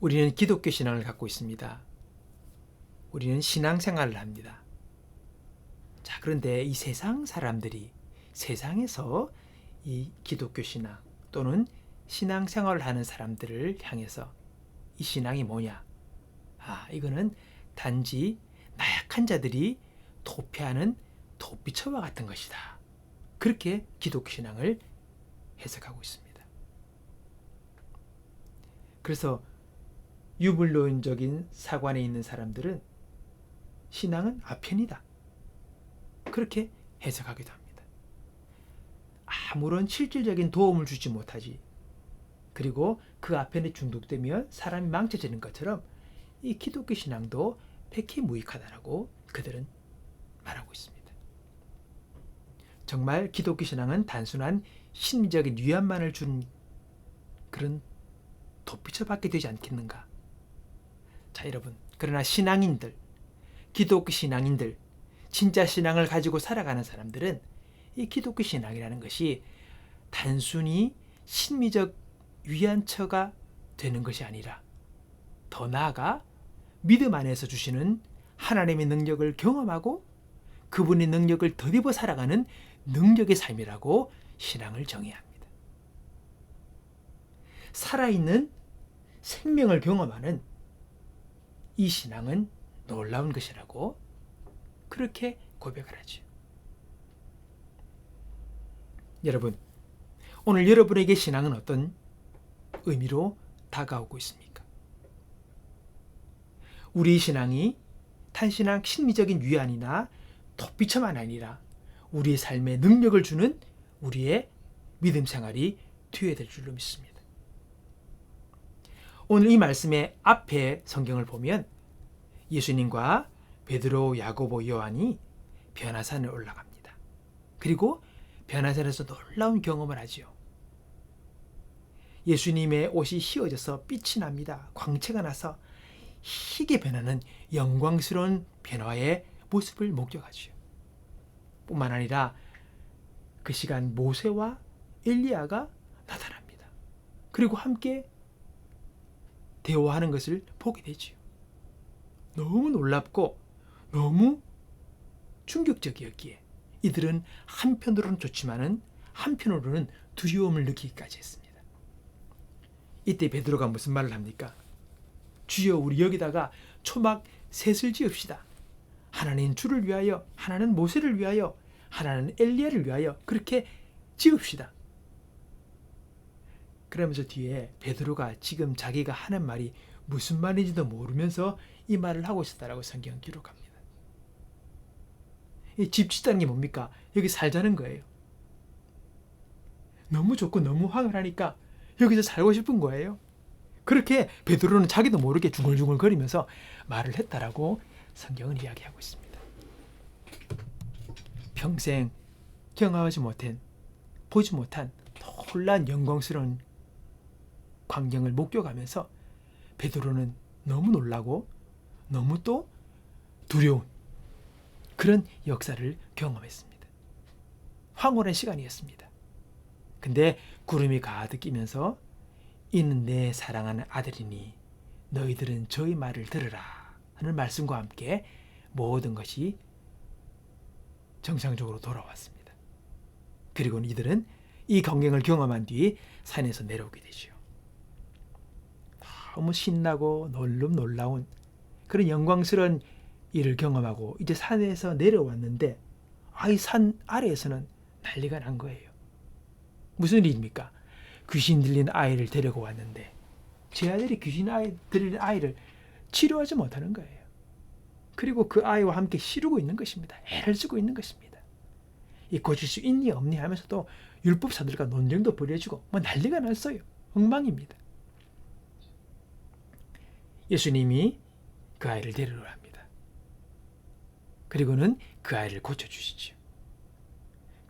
우리는 기독교 신앙을 갖고 있습니다. 우리는 신앙생활을 합니다. 자, 그런데 이 세상 사람들이 세상에서 이 기독교 신앙 또는 신앙생활을 하는 사람들을 향해서 이 신앙이 뭐냐? 이거는 단지 나약한 자들이 도피하는 도피처와 같은 것이다. 그렇게 기독교 신앙을 해석하고 있습니다. 그래서 유불론적인 사관에 있는 사람들은 신앙은 아편이다. 그렇게 해석하기도 합니다. 아무런 실질적인 도움을 주지 못하지. 그리고 그 아편에 중독되면 사람이 망쳐지는 것처럼 이 기독교 신앙도 백히 무익하다라고 그들은 말하고 있습니다. 정말 기독교 신앙은 단순한 심리적인 위안만을 주는 그런 도피처밖에 되지 않겠는가? 자, 여러분, 그러나 신앙인들, 기독교 신앙인들, 진짜 신앙을 가지고 살아가는 사람들은 이 기독교 신앙이라는 것이 단순히 심리적 위안처가 되는 것이 아니라 더 나아가 믿음 안에서 주시는 하나님의 능력을 경험하고 그분의 능력을 덧입어 살아가는 능력의 삶이라고 신앙을 정의해야 합니다. 살아있는 생명을 경험하는 이 신앙은 놀라운 것이라고 그렇게 고백을 하죠. 여러분, 오늘 여러분에게 신앙은 어떤 의미로 다가오고 있습니까? 우리 신앙이 단순한 심리적인 위안이나 도피처만 아니라 우리의 삶에 능력을 주는 우리의 믿음 생활이 되어야 될 줄로 믿습니다. 오늘 이 말씀의 앞에 성경을 보면 예수님과 베드로, 야고보, 요한이 변화산에 올라갑니다. 그리고 변화산에서 놀라운 경험을 하지요. 예수님의 옷이 휘어져서 빛이 납니다. 광채가 나서 희게 변하는 영광스러운 변화의 모습을 목격하지요. 뿐만 아니라 그 시간 모세와 엘리야가 나타납니다. 그리고 함께 대화하는 것을 보게 되지요. 너무 놀랍고 너무 충격적이었기에 이들은 한편으로는 좋지만은 한편으로는 두려움을 느끼기까지 했습니다. 이때 베드로가 무슨 말을 합니까? 주여, 우리 여기다가 초막 셋을 지읍시다. 하나는 주를 위하여, 하나는 모세를 위하여, 하나는 엘리야를 위하여 그렇게 지읍시다. 그러면서 뒤에 베드로가 지금 자기가 하는 말이 무슨 말인지도 모르면서 이 말을 하고 있었다라고 성경은 기록합니다. 이 집 짓다는 게 뭡니까? 여기 살자는 거예요. 너무 좋고 너무 황홀하니까 여기서 살고 싶은 거예요. 그렇게 베드로는 자기도 모르게 중얼중얼거리면서 말을 했다라고 성경은 이야기하고 있습니다. 평생 경험하지 못한, 보지 못한 놀라운 영광스러운 광경을 목격하면서 베드로는 너무 놀라고 너무 또 두려운 그런 역사를 경험했습니다. 황홀한 시간이었습니다. 근데 구름이 가득 끼면서 이는 내 사랑하는 아들이니 너희들은 저의 말을 들으라 하는 말씀과 함께 모든 것이 정상적으로 돌아왔습니다. 그리고는 이들은 이 광경을 경험한 뒤 산에서 내려오게 되죠. 너무 신나고 놀라운 그런 영광스러운 일을 경험하고 이제 산에서 내려왔는데 이 산 아래에서는 난리가 난 거예요. 무슨 일입니까? 귀신 들린 아이를 데리고 왔는데 제 아들이 귀신 들린 아이를 치료하지 못하는 거예요. 그리고 그 아이와 함께 시르고 있는 것입니다. 애를 쓰고 있는 것입니다. 이 고칠 수 있니 없니 하면서도 율법사들과 논쟁도 벌여지고 난리가 났어요. 엉망입니다. 예수님이 그 아이를 데리러 갑니다. 그리고는 그 아이를 고쳐주시죠.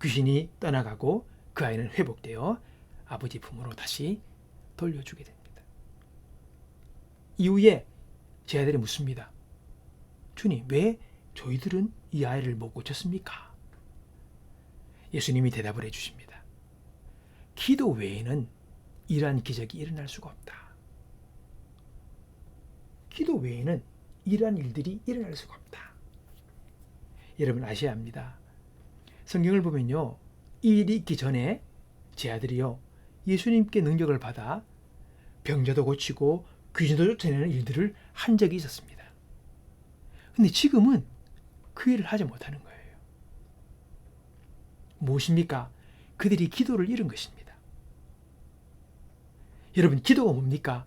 귀신이 떠나가고 그 아이는 회복되어 아버지 품으로 다시 돌려주게 됩니다. 이후에 제 아들이 묻습니다. 주님, 왜 저희들은 이 아이를 못 고쳤습니까? 예수님이 대답을 해주십니다. 기도 외에는 이러한 기적이 일어날 수가 없다. 기도 외에는 이러한 일들이 일어날 수가 없다. 여러분 아셔야 합니다. 성경을 보면요, 이 일이 있기 전에 제 아들이요, 예수님께 능력을 받아 병자도 고치고 귀신도 쫓아내는 일들을 한 적이 있었습니다. 근데 지금은 그 일을 하지 못하는 거예요. 무엇입니까? 그들이 기도를 잃은 것입니다. 여러분, 기도가 뭡니까?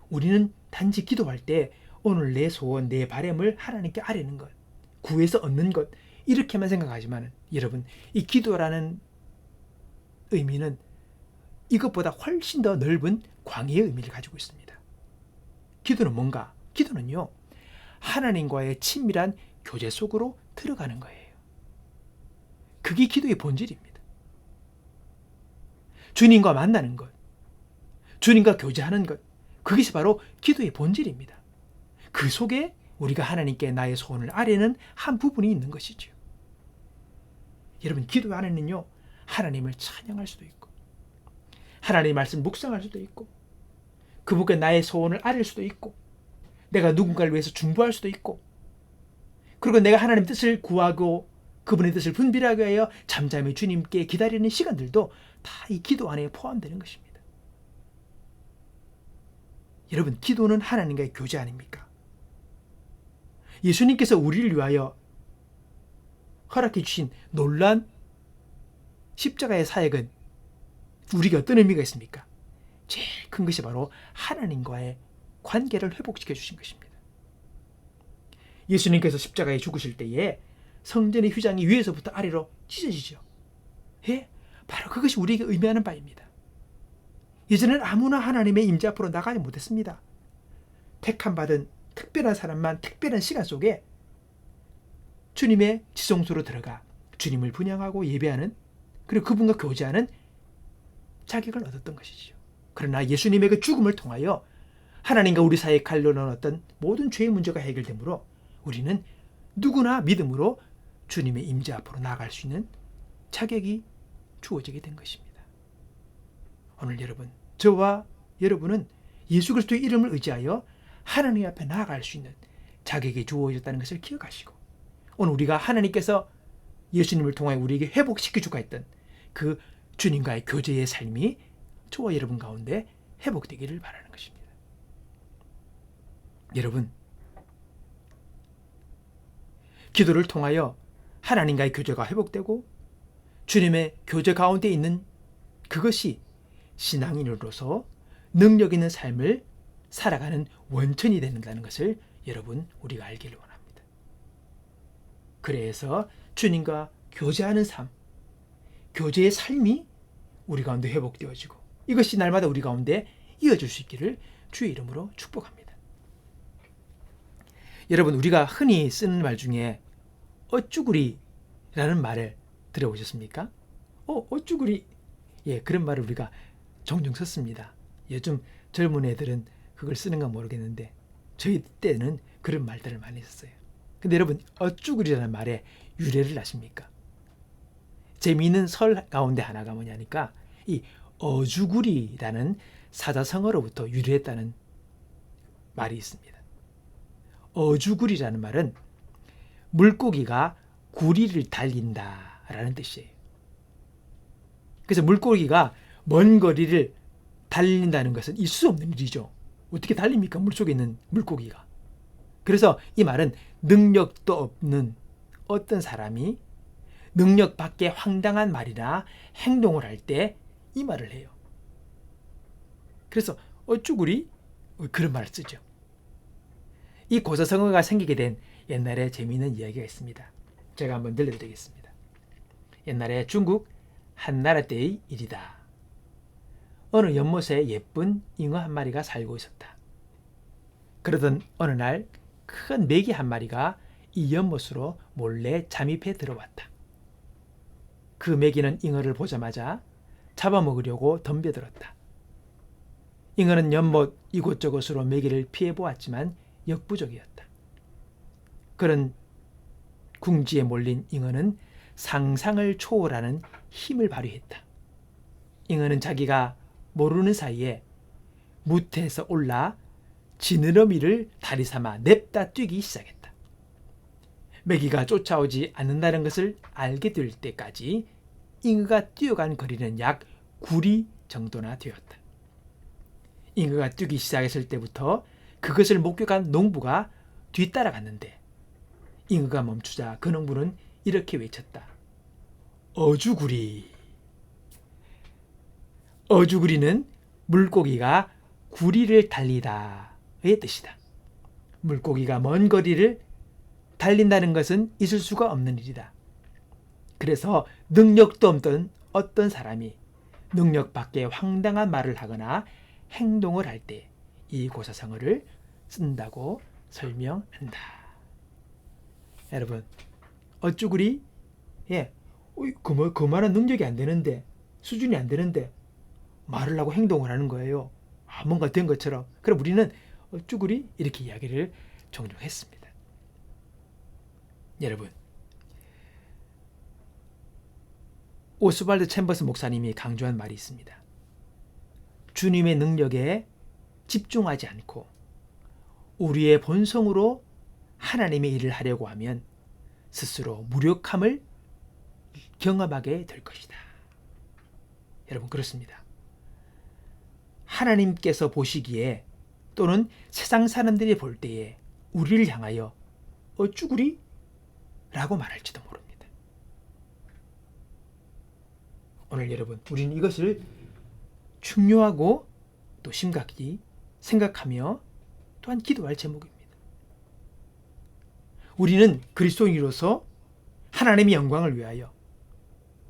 우리는 단지 기도할 때 오늘 내 소원, 내 바람을 하나님께 아뢰는 것, 구해서 얻는 것, 이렇게만 생각하지만 여러분, 이 기도라는 의미는 이것보다 훨씬 더 넓은 광의의 의미를 가지고 있습니다. 기도는 뭔가? 기도는요, 하나님과의 친밀한 교제 속으로 들어가는 거예요. 그게 기도의 본질입니다. 주님과 만나는 것, 주님과 교제하는 것, 그것이 바로 기도의 본질입니다. 그 속에 우리가 하나님께 나의 소원을 아뢰는 한 부분이 있는 것이죠. 여러분, 기도 안에는요, 하나님을 찬양할 수도 있고, 하나님의 말씀을 묵상할 수도 있고, 그분께 나의 소원을 아뢰 수도 있고, 내가 누군가를 위해서 중보할 수도 있고, 그리고 내가 하나님의 뜻을 구하고 그분의 뜻을 분별하기 위하여 잠잠히 주님께 기다리는 시간들도 다 이 기도 안에 포함되는 것입니다. 여러분, 기도는 하나님과의 교제 아닙니까? 예수님께서 우리를 위하여 허락해 주신 놀라운 십자가의 사역은 우리가 어떤 의미가 있습니까? 제일 큰 것이 바로 하나님과의 관계를 회복시켜 주신 것입니다. 예수님께서 십자가에 죽으실 때에 성전의 휘장이 위에서부터 아래로 찢어지죠. 예? 바로 그것이 우리에게 의미하는 바입니다. 예전에는 아무나 하나님의 임재 앞으로 나가지 못했습니다. 택함 받은 특별한 사람만 특별한 시간 속에 주님의 지성소로 들어가 주님을 분향하고 예배하는, 그리고 그분과 교제하는 자격을 얻었던 것이죠. 그러나 예수님의 그 죽음을 통하여 하나님과 우리 사이에 갈려놓은 어떤 모든 죄의 문제가 해결되므로 우리는 누구나 믿음으로 주님의 임재 앞으로 나아갈 수 있는 자격이 주어지게 된 것입니다. 오늘 여러분, 저와 여러분은 예수 그리스도의 이름을 의지하여 하나님 앞에 나아갈 수 있는 자격이 주어졌다는 것을 기억하시고, 오늘 우리가 하나님께서 예수님을 통해 우리에게 회복시켜주고 했던 그 주님과의 교제의 삶이 저와 여러분 가운데 회복되기를 바라는 것입니다. 여러분, 기도를 통하여 하나님과의 교제가 회복되고 주님의 교제 가운데 있는 그것이 신앙인으로서 능력 있는 삶을 살아가는 원천이 된다는 것을 여러분, 우리가 알기를 원합니다. 그래서 주님과 교제하는 삶, 교제의 삶이 우리 가운데 회복되어지고 이것이 날마다 우리 가운데 이어질 수 있기를 주의 이름으로 축복합니다. 여러분, 우리가 흔히 쓰는 말 중에 어쭈구리라는 말을 들어보셨습니까? 어쭈구리. 예, 그런 말을 우리가 종종 썼습니다. 요즘 젊은 애들은 그걸 쓰는가 모르겠는데 저희 때는 그런 말들을 많이 썼어요. 근데 여러분, 어쭈구리라는 말의 유래를 아십니까? 재미있는 설 가운데 하나가 뭐냐니까 이 어주구리라는 사자성어로부터 유래했다는 말이 있습니다. 어주구리라는 말은 물고기가 구리를 달린다라는 뜻이에요. 그래서 물고기가 먼 거리를 달린다는 것은 있을 수 없는 일이죠. 어떻게 달립니까? 물속에 있는 물고기가. 그래서 이 말은 능력도 없는 어떤 사람이 능력 밖의 황당한 말이나 행동을 할 때 이 말을 해요. 그래서 어쭈구리? 그런 말을 쓰죠. 이 고사성어가 생기게 된 옛날에 재미있는 이야기가 있습니다. 제가 한번 들려드리겠습니다. 옛날에 중국 한나라 때의 일이다. 어느 연못에 예쁜 잉어 한 마리가 살고 있었다. 그러던 어느 날 큰 메기 한 마리가 이 연못으로 몰래 잠입해 들어왔다. 그 메기는 잉어를 보자마자 잡아먹으려고 덤벼들었다. 잉어는 연못 이곳저곳으로 메기를 피해 보았지만 역부족이었다. 그런 궁지에 몰린 잉어는 상상을 초월하는 힘을 발휘했다. 잉어는 자기가 모르는 사이에 무태에서 올라 지느러미를 다리 삼아 냅다 뛰기 시작했다. 메기가 쫓아오지 않는다는 것을 알게 될 때까지 잉어가 뛰어간 거리는 약 9리 정도나 되었다. 잉어가 뛰기 시작했을 때부터 그것을 목격한 농부가 뒤따라갔는데 잉어가 멈추자 그 농부는 이렇게 외쳤다. 어주구리. 어주구리는 물고기가 구리를 달리다의 뜻이다. 물고기가 먼 거리를 달린다는 것은 있을 수가 없는 일이다. 그래서 능력도 없던 어떤 사람이 능력 밖에 황당한 말을 하거나 행동을 할 때 이 고사성어를 쓴다고 설명한다. 여러분, 어쭈구리? 그만한 능력이 안 되는데, 수준이 안 되는데 말을 하고 행동을 하는 거예요. 뭔가 된 것처럼. 그럼 우리는 어쭈구리? 이렇게 이야기를 종종 했습니다. 여러분, 오스발드 챔버스 목사님이 강조한 말이 있습니다. 주님의 능력에 집중하지 않고 우리의 본성으로 하나님의 일을 하려고 하면 스스로 무력함을 경험하게 될 것이다. 여러분, 그렇습니다. 하나님께서 보시기에 또는 세상 사람들이 볼 때에 우리를 향하여 어쭈구리? 라고 말할지도 모릅니다. 오늘 여러분, 우리는 이것을 중요하고 또 심각히 생각하며 또한 기도할 제목입니다. 우리는 그리스도인으로서 하나님의 영광을 위하여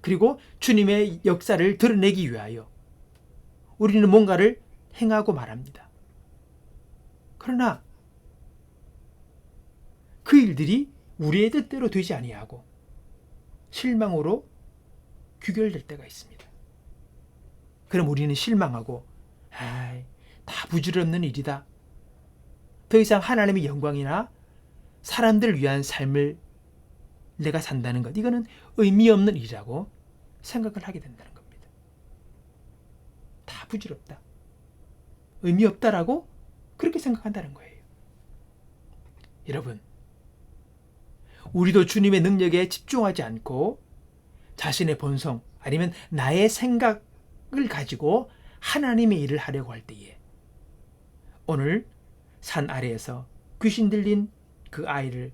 그리고 주님의 역사를 드러내기 위하여 우리는 뭔가를 행하고 말합니다. 그러나 그 일들이 우리의 뜻대로 되지 아니하고 실망으로 귀결될 때가 있습니다. 그럼 우리는 실망하고 다 부질없는 일이다. 더 이상 하나님의 영광이나 사람들을 위한 삶을 내가 산다는 것, 이거는 의미 없는 일이라고 생각을 하게 된다는 겁니다. 다 부질없다. 의미 없다라고 그렇게 생각한다는 거예요. 여러분, 우리도 주님의 능력에 집중하지 않고 자신의 본성 아니면 나의 생각을 가지고 하나님의 일을 하려고 할 때에 오늘 산 아래에서 귀신 들린 그 아이를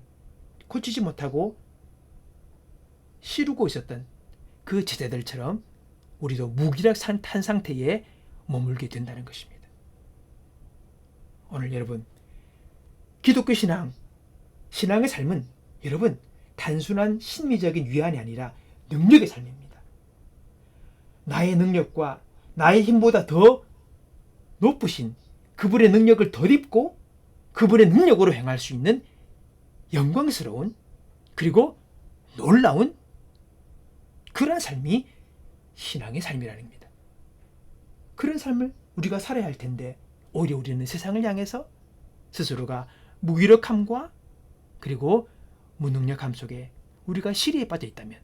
고치지 못하고 시루고 있었던 그 제자들처럼 우리도 무기력한 상태에 머물게 된다는 것입니다. 오늘 여러분, 기독교 신앙의 삶은 여러분 단순한 심리적인 위안이 아니라 능력의 삶입니다. 나의 능력과 나의 힘보다 더 높으신 그분의 능력을 덧입고 그분의 능력으로 행할 수 있는 영광스러운 그리고 놀라운 그런 삶이 신앙의 삶이라는 겁니다. 그런 삶을 우리가 살아야 할 텐데 오히려 우리는 세상을 향해서 스스로가 무기력함과 그리고 무능력함 속에 우리가 시리에 빠져 있다면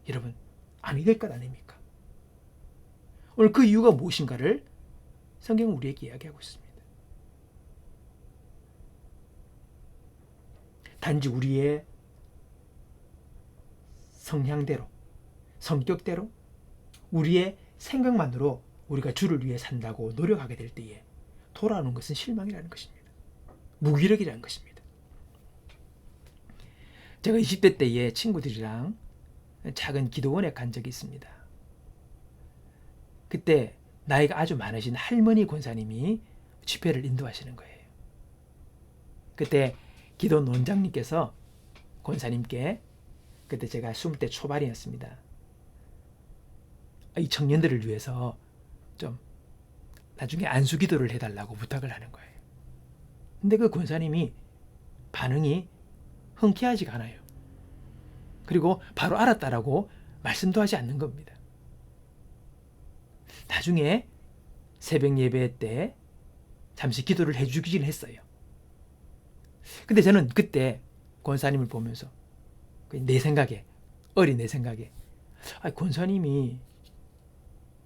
여러분 아니 될 것 아닙니까? 오늘 그 이유가 무엇인가를 성경은 우리에게 이야기하고 있습니다. 단지 우리의 성향대로, 성격대로, 우리의 생각만으로 우리가 주를 위해 산다고 노력하게 될 때에 돌아오는 것은 실망이라는 것입니다. 무기력이라는 것입니다. 제가 20대 때에 친구들이랑 작은 기도원에 간 적이 있습니다. 그때 나이가 아주 많으신 할머니 권사님이 집회를 인도하시는 거예요. 그때 기도 원장님께서 권사님께 그때 제가 20대 초반이었습니다. 이 청년들을 위해서 좀 나중에 안수 기도를 해달라고 부탁을 하는 거예요. 근데 그 권사님이 반응이 흔쾌하지가 않아요. 그리고 바로 알았다라고 말씀도 하지 않는 겁니다. 나중에 새벽 예배 때 잠시 기도를 해주긴 했어요. 근데 저는 그때 권사님을 보면서 내 생각에, 어린 내 생각에 권사님이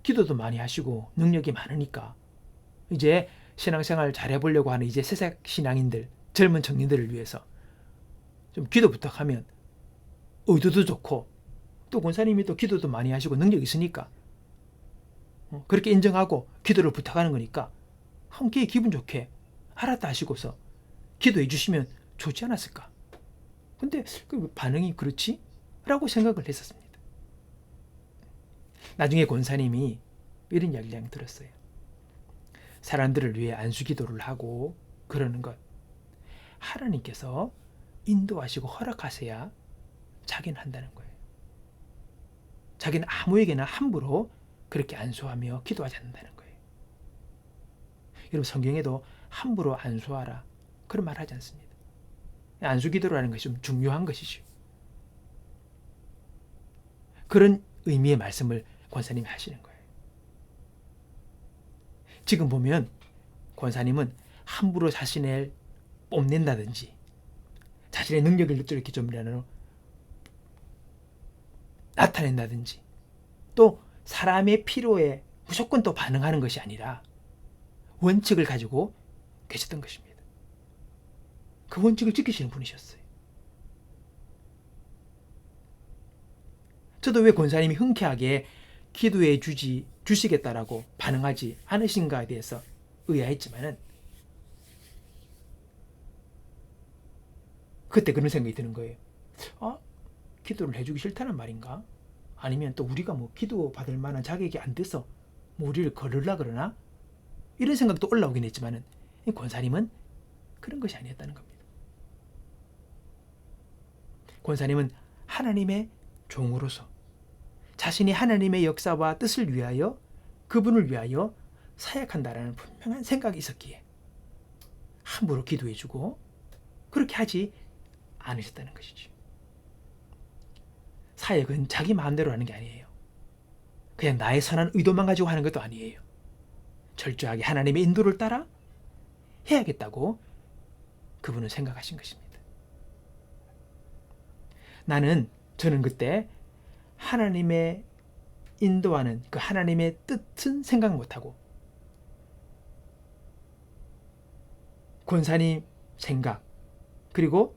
기도도 많이 하시고 능력이 많으니까 이제 신앙생활 잘해보려고 하는 이제 새싹 신앙인들, 젊은 청년들을 위해서 좀 기도 부탁하면 의도도 좋고 또 권사님이 또 기도도 많이 하시고 능력이 있으니까 그렇게 인정하고 기도를 부탁하는 거니까 함께 기분 좋게 알았다 하시고서 기도해 주시면 좋지 않았을까. 근데 그 반응이 그렇지? 라고 생각을 했었습니다. 나중에 권사님이 이런 이야기를 들었어요. 사람들을 위해 안수기도를 하고 그러는 것, 하나님께서 인도하시고 허락하셔야 자기는 한다는 거예요. 자기는 아무에게나 함부로 그렇게 안수하며 기도하지 않는다는 거예요. 여러분, 성경에도 함부로 안수하라 그런 말 하지 않습니다. 안수기도라는 것이 좀 중요한 것이죠. 그런 의미의 말씀을 권사님이 하시는 거예요. 지금 보면 권사님은 함부로 자신을 뽐낸다든지 자신의 능력을 이렇게 좀 나타낸다든지 또 사람의 필요에 무조건 또 반응하는 것이 아니라 원칙을 가지고 계셨던 것입니다. 그 원칙을 지키시는 분이셨어요. 저도 왜 권사님이 흔쾌하게 기도해 주시겠다라고 반응하지 않으신가에 대해서 의아했지만은 그때 그런 생각이 드는 거예요. 기도를 해주기 싫다는 말인가? 아니면 또 우리가 뭐 기도 받을 만한 자격이 안 돼서 뭐 우리를 거르려 그러나? 이런 생각도 올라오긴 했지만은 권사님은 그런 것이 아니었다는 겁니다. 권사님은 하나님의 종으로서 자신이 하나님의 역사와 뜻을 위하여 그분을 위하여 사역한다라는 분명한 생각이 있었기에 함부로 기도해주고 그렇게 하지 않으셨다는 것이죠. 사역은 자기 마음대로 하는 게 아니에요. 그냥 나의 선한 의도만 가지고 하는 것도 아니에요. 철저하게 하나님의 인도를 따라 해야겠다고 그분은 생각하신 것입니다. 저는 그때 하나님의 인도하는 그 하나님의 뜻은 생각 못하고 권사님 생각 그리고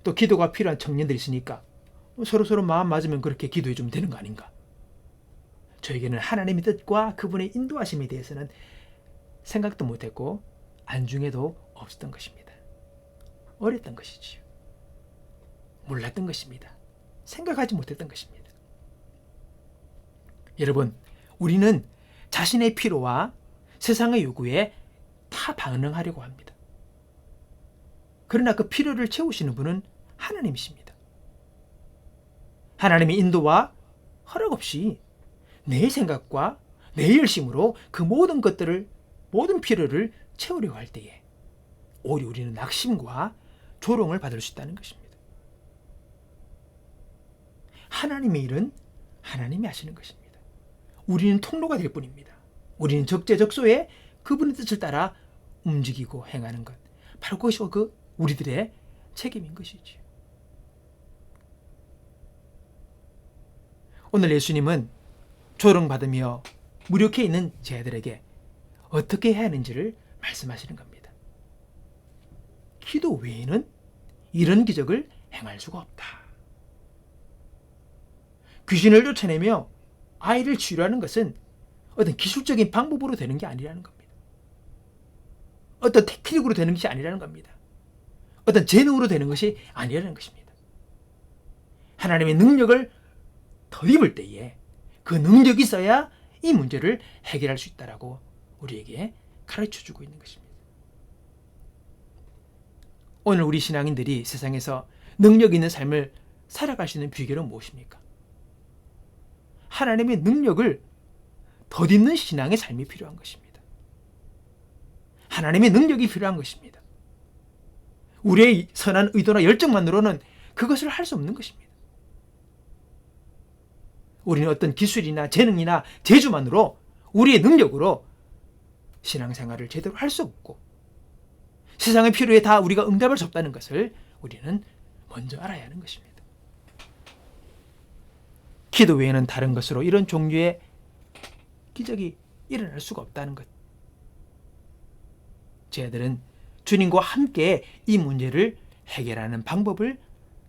또 기도가 필요한 청년들이 있으니까 서로 마음 맞으면 그렇게 기도해 주면 되는 거 아닌가. 저에게는 하나님의 뜻과 그분의 인도하심에 대해서는 생각도 못했고 안중에도 없었던 것입니다. 어렸던 것이지요. 몰랐던 것입니다. 생각하지 못했던 것입니다. 여러분, 우리는 자신의 필요와 세상의 요구에 다 반응하려고 합니다. 그러나 그 필요를 채우시는 분은 하나님이십니다. 하나님의 인도와 허락 없이 내 생각과 내 열심으로 그 모든 것들을, 모든 필요를 채우려고 할 때에 오히려 우리는 낙심과 조롱을 받을 수 있다는 것입니다. 하나님의 일은 하나님이 하시는 것입니다. 우리는 통로가 될 뿐입니다. 우리는 적재적소에 그분의 뜻을 따라 움직이고 행하는 것, 바로 그것이 우리들의 책임인 것이지요. 오늘 예수님은 조롱받으며 무력해 있는 제자들에게 어떻게 해야 하는지를 말씀하시는 겁니다. 기도 외에는 이런 기적을 행할 수가 없다. 귀신을 쫓아내며 아이를 치유하는 것은 어떤 기술적인 방법으로 되는 게 아니라는 겁니다. 어떤 테크닉으로 되는 것이 아니라는 겁니다. 어떤 재능으로 되는 것이 아니라는 것입니다. 하나님의 능력을 덧입을 때에 그 능력이 있어야 이 문제를 해결할 수 있다라고 우리에게 가르쳐주고 있는 것입니다. 오늘 우리 신앙인들이 세상에서 능력 있는 삶을 살아갈 수 있는 비결은 무엇입니까? 하나님의 능력을 덧입는 신앙의 삶이 필요한 것입니다. 하나님의 능력이 필요한 것입니다. 우리의 선한 의도나 열정만으로는 그것을 할 수 없는 것입니다. 우리는 어떤 기술이나 재능이나 재주만으로 우리의 능력으로 신앙생활을 제대로 할 수 없고 세상의 필요에 다 우리가 응답할 수 없다는 것을 우리는 먼저 알아야 하는 것입니다. 기도 외에는 다른 것으로 이런 종류의 기적이 일어날 수가 없다는 것. 제자들은 주님과 함께 이 문제를 해결하는 방법을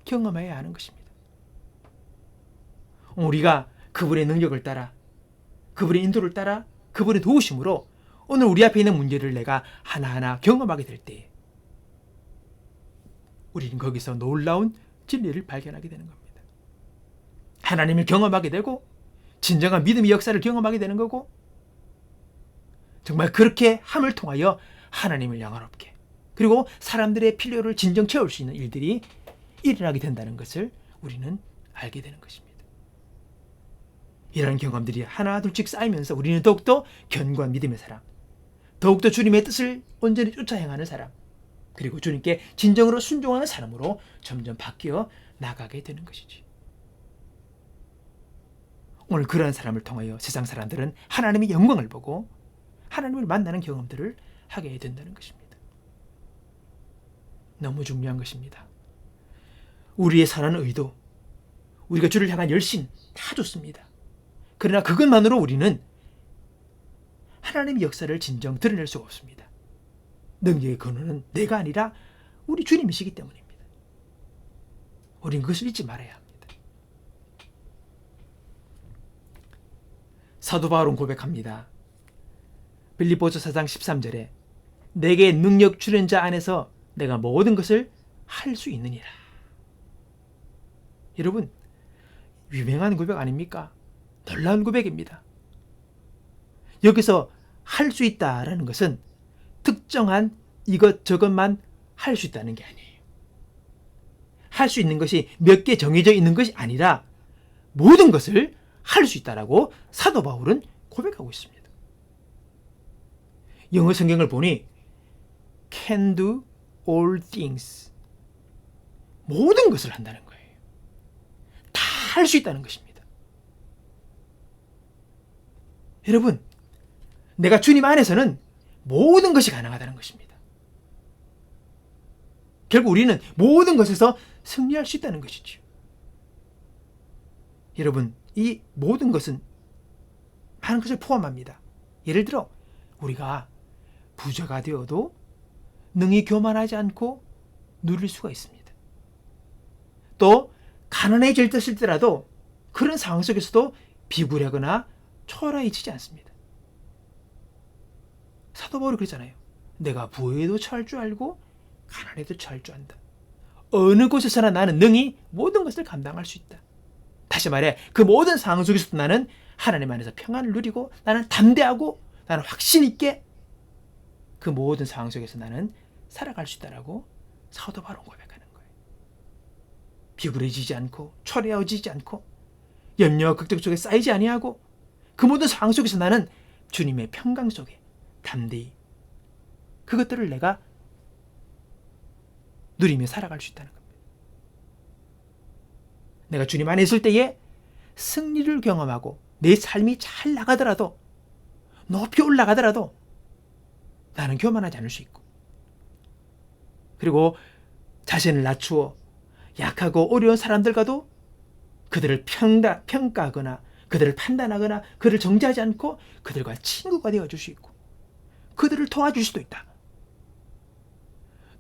경험해야 하는 것입니다. 우리가 그분의 능력을 따라, 그분의 인도를 따라, 그분의 도우심으로 오늘 우리 앞에 있는 문제를 내가 하나하나 경험하게 될 때 우리는 거기서 놀라운 진리를 발견하게 되는 겁니다. 하나님을 경험하게 되고 진정한 믿음의 역사를 경험하게 되는 거고, 정말 그렇게 함을 통하여 하나님을 영화롭게, 그리고 사람들의 필요를 진정 채울 수 있는 일들이 일어나게 된다는 것을 우리는 알게 되는 것입니다. 이런 경험들이 하나 둘씩 쌓이면서 우리는 더욱더 견고한 믿음의 사람, 더욱더 주님의 뜻을 온전히 쫓아 행하는 사람, 그리고 주님께 진정으로 순종하는 사람으로 점점 바뀌어 나가게 되는 것이지. 오늘 그러한 사람을 통하여 세상 사람들은 하나님의 영광을 보고 하나님을 만나는 경험들을 하게 된다는 것입니다. 너무 중요한 것입니다. 우리의 선한 의도, 우리가 주를 향한 열심 다 좋습니다. 그러나 그것만으로 우리는 하나님의 역사를 진정 드러낼 수가 없습니다. 능력의 근원은 내가 아니라 우리 주님이시기 때문입니다. 우리는 그것을 잊지 말아야 합니다. 사도 바울은 고백합니다. 빌립보서 4장 13절에 내게 능력 주는 자 안에서 내가 모든 것을 할 수 있느니라. 여러분, 유명한 고백 아닙니까? 놀라운 고백입니다. 여기서 할 수 있다라는 것은 특정한 이것저것만 할 수 있다는 게 아니에요. 할 수 있는 것이 몇 개 정해져 있는 것이 아니라 모든 것을 할 수 있다라고 사도 바울은 고백하고 있습니다. 영어 성경을 보니 can do all things, 모든 것을 한다는 거예요. 다 할 수 있다는 것입니다. 여러분, 내가 주님 안에서는 모든 것이 가능하다는 것입니다. 결국 우리는 모든 것에서 승리할 수 있다는 것이죠. 여러분, 이 모든 것은 많은 것을 포함합니다. 예를 들어 우리가 부자가 되어도 능히 교만하지 않고 누릴 수가 있습니다. 또 가난해질지라도 그런 상황 속에서도 비굴하거나 초라해지지 않습니다. 사도 바울이 그랬잖아요. 내가 부에도 처할 줄 알고 가난에도 처할 줄 안다. 어느 곳에서나 나는 능히 모든 것을 감당할 수 있다. 다시 말해, 그 모든 상황 속에서도 나는 하나님 안에서 평안을 누리고, 나는 담대하고, 나는 확신 있게 그 모든 상황 속에서 나는 살아갈 수 있다라고 사도 바울은 고백하는 거예요. 비굴해지지 않고, 초라해지지 않고, 염려와 걱정 속에 쌓이지 아니하고, 그 모든 상황 속에서 나는 주님의 평강 속에 담대히 그것들을 내가 누리며 살아갈 수 있다는 겁니다. 내가 주님 안에 있을 때에 승리를 경험하고 내 삶이 잘 나가더라도, 높이 올라가더라도 나는 교만하지 않을 수 있고, 그리고 자신을 낮추어 약하고 어려운 사람들과도 그들을 평가하거나 그들을 판단하거나 그들을 정죄하지 않고 그들과 친구가 되어줄 수 있고 그들을 도와줄 수도 있다.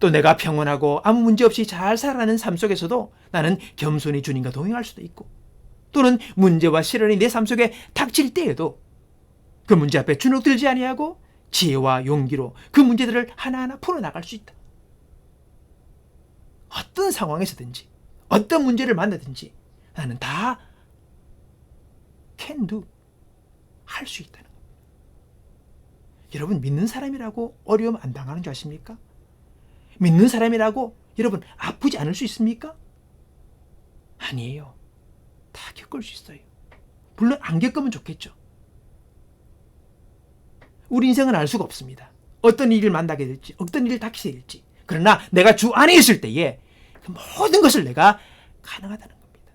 또 내가 평온하고 아무 문제 없이 잘 살아가는 삶 속에서도 나는 겸손히 주님과 동행할 수도 있고, 또는 문제와 시련이 내 삶 속에 닥칠 때에도 그 문제 앞에 주눅들지 아니하고 지혜와 용기로 그 문제들을 하나하나 풀어나갈 수 있다. 어떤 상황에서든지 어떤 문제를 만나든지 나는 다 can do, 할 수 있다는 겁니다. 여러분, 믿는 사람이라고 어려움 안 당하는 줄 아십니까? 믿는 사람이라고 여러분 아프지 않을 수 있습니까? 아니에요. 다 겪을 수 있어요. 물론 안 겪으면 좋겠죠. 우리 인생은 알 수가 없습니다. 어떤 일을 만나게 될지, 어떤 일을 닥치게 될지. 그러나 내가 주 안에 있을 때에 그 모든 것을 내가 가능하다는 겁니다.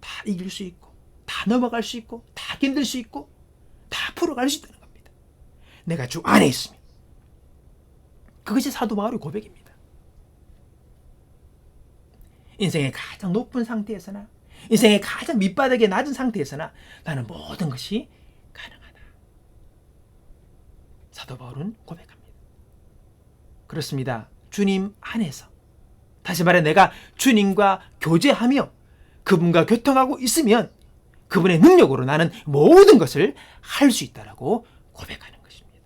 다 이길 수 있고, 다 넘어갈 수 있고, 다 견딜 수 있고, 다 풀어갈 수 있다는 겁니다. 내가 주 안에 있으면. 그것이 사도 바울의 고백입니다. 인생의 가장 높은 상태에서나, 인생의 가장 밑바닥에 낮은 상태에서나 나는 모든 것이 가능하다. 사도 바울은 고백합니다. 그렇습니다. 주님 안에서. 다시 말해 내가 주님과 교제하며 그분과 교통하고 있으면 그분의 능력으로 나는 모든 것을 할 수 있다라고 고백하는 것입니다.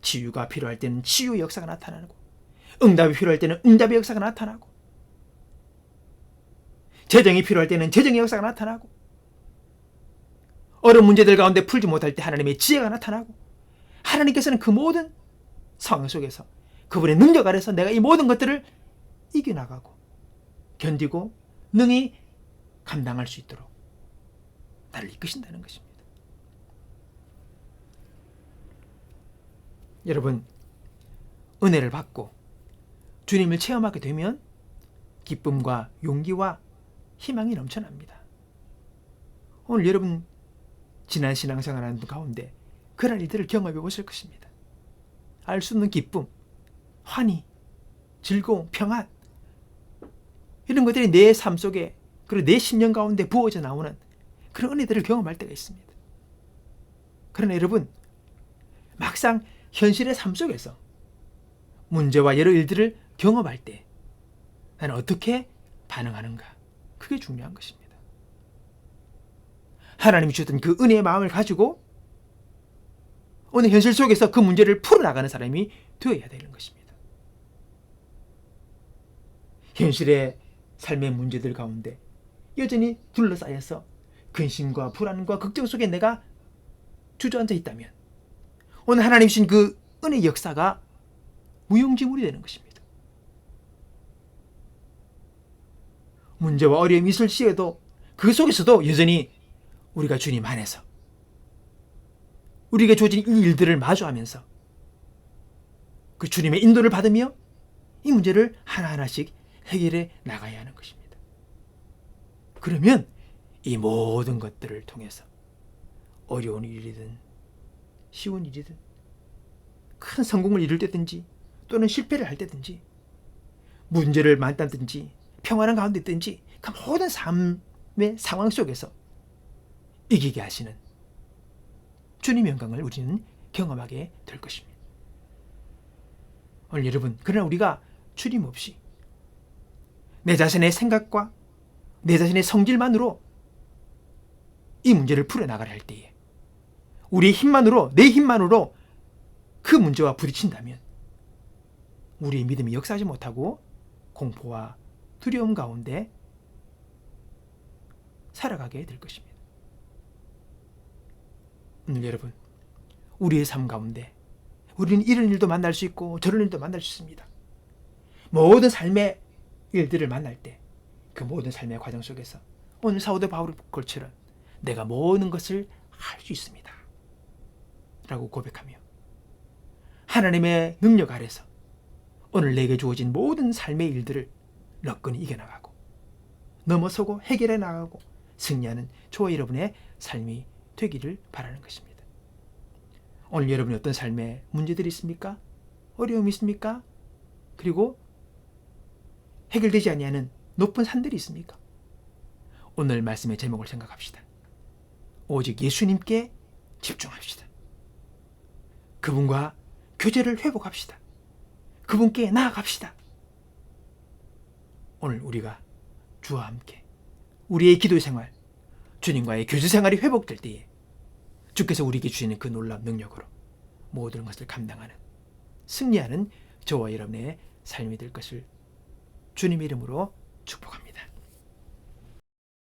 치유가 필요할 때는 치유의 역사가 나타나고 응답이 필요할 때는 응답의 역사가 나타나고 재정이 필요할 때는 재정의 역사가 나타나고 어려운 문제들 가운데 풀지 못할 때 하나님의 지혜가 나타나고 하나님께서는 그 모든 상황 속에서 그분의 능력 아래서 내가 이 모든 것들을 이겨나가고 견디고 능히 감당할 수 있도록 나를 이끄신다는 것입니다. 여러분, 은혜를 받고 주님을 체험하게 되면 기쁨과 용기와 희망이 넘쳐납니다. 오늘 여러분 지난 신앙생활하는 가운데 그런 일들을 경험해 보실 것입니다. 알 수 없는 기쁨, 환희, 즐거움, 평안 이런 것들이 내 삶 속에 그리고 내 심령 가운데 부어져 나오는 그런 은혜들을 경험할 때가 있습니다. 그러나 여러분 막상 현실의 삶 속에서 문제와 여러 일들을 경험할 때 나는 어떻게 반응하는가? 그게 중요한 것입니다. 하나님이 주셨던 그 은혜의 마음을 가지고 오늘 현실 속에서 그 문제를 풀어나가는 사람이 되어야 되는 것입니다. 현실의 삶의 문제들 가운데 여전히 둘러싸여서 근심과 불안과 걱정 속에 내가 주저앉아 있다면 오늘 하나님 주신 그 은혜의 역사가 무용지물이 되는 것입니다. 문제와 어려움이 있을 시에도 그 속에서도 여전히 우리가 주님 안에서 우리에게 주어진 이 일들을 마주하면서 그 주님의 인도를 받으며 이 문제를 하나하나씩 해결해 나가야 하는 것입니다. 그러면 이 모든 것들을 통해서 어려운 일이든 쉬운 일이든 큰 성공을 이룰 때든지 또는 실패를 할 때든지 문제를 만나든지 평안한 가운데 있든지 그 모든 삶의 상황 속에서 이기게 하시는 주님의 영광을 우리는 경험하게 될 것입니다. 오늘 여러분, 그러나 우리가 주님 없이 내 자신의 생각과 내 자신의 성질만으로 이 문제를 풀어나가려 할 때에 우리의 힘만으로, 내 힘만으로 그 문제와 부딪힌다면 우리의 믿음이 역사하지 못하고 공포와 두려움 가운데 살아가게 될 것입니다. 오늘 여러분, 우리의 삶 가운데 우리는 이런 일도 만날 수 있고 저런 일도 만날 수 있습니다. 모든 삶의 일들을 만날 때 그 모든 삶의 과정 속에서 오늘 사도 바울처럼 내가 모든 것을 할 수 있습니다 라고 고백하며 하나님의 능력 아래서 오늘 내게 주어진 모든 삶의 일들을 너끈히 이겨나가고 넘어서고 해결해 나가고 승리하는 저와 여러분의 삶이 되기를 바라는 것입니다. 오늘 여러분이 어떤 삶의 문제들이 있습니까? 어려움이 있습니까? 그리고 해결되지 아니하는 높은 산들이 있습니까? 오늘 말씀의 제목을 생각합시다. 오직 예수님께 집중합시다. 그분과 교제를 회복합시다. 그분께 나아갑시다. 오늘 우리가 주와 함께 우리의 기도 생활, 주님과의 교제 생활이 회복될 때에 주께서 우리에게 주시는 그 놀라운 능력으로 모든 것을 감당하는 승리하는 저와 여러분의 삶이 될 것을 주님의 이름으로